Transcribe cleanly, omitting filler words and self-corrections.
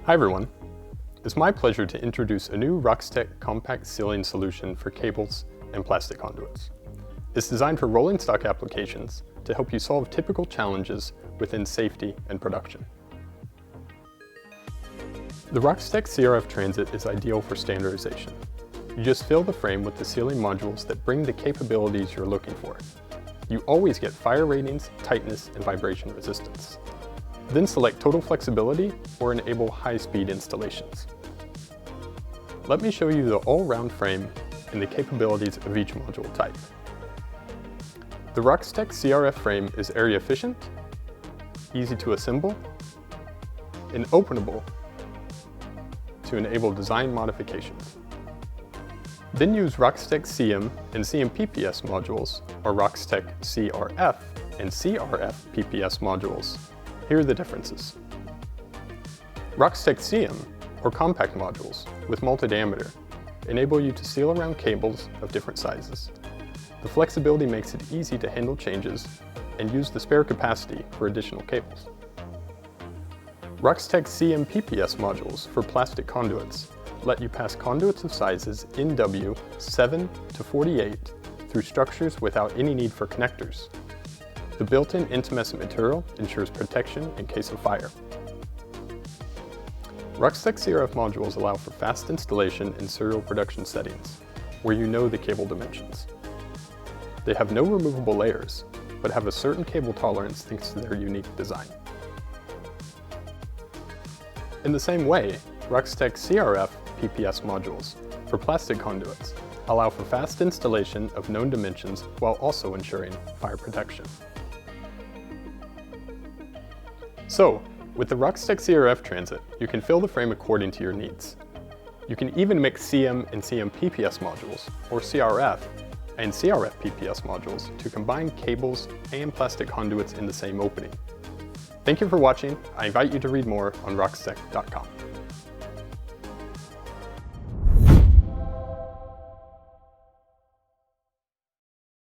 Hi everyone. It's my pleasure to introduce a new Roxtec compact sealing solution for cables and plastic conduits. It's designed for rolling stock applications to help you solve typical challenges within safety and production. The Roxtec CRF Transit is ideal for standardization. You just fill the frame with the sealing modules that bring the capabilities you're looking for. You always get fire ratings, tightness, and vibration resistance. Then select total flexibility or enable high-speed installations. Let me show you the all-round frame and the capabilities of each module type. The Roxtec CRF frame is area efficient, easy to assemble, and openable to enable design modifications. Then use Roxtec CM and CM PPS modules, or Roxtec CRF and CRF PPS modules. Here are the differences. Roxtec CM, or compact modules with multi-diameter, enable you to seal around cables of different sizes. The flexibility makes it easy to handle changes and use the spare capacity for additional cables. Roxtec CM PPS modules for plastic conduits let you pass conduits of sizes NW 7 to 48 through structures without any need for connectors. The built-in intumescent material ensures protection in case of fire. Roxtec CRF modules allow for fast installation in serial production settings, where you know the cable dimensions. They have no removable layers, but have a certain cable tolerance thanks to their unique design. In the same way, Roxtec CRF PPS modules for plastic conduits allow for fast installation of known dimensions while also ensuring fire protection. So, with the Roxtec CRF Transit, you can fill the frame according to your needs. You can even mix CM and CM PPS modules, or CRF and CRF PPS modules, to combine cables and plastic conduits in the same opening. Thank you for watching. I invite you to read more on roxtec.com.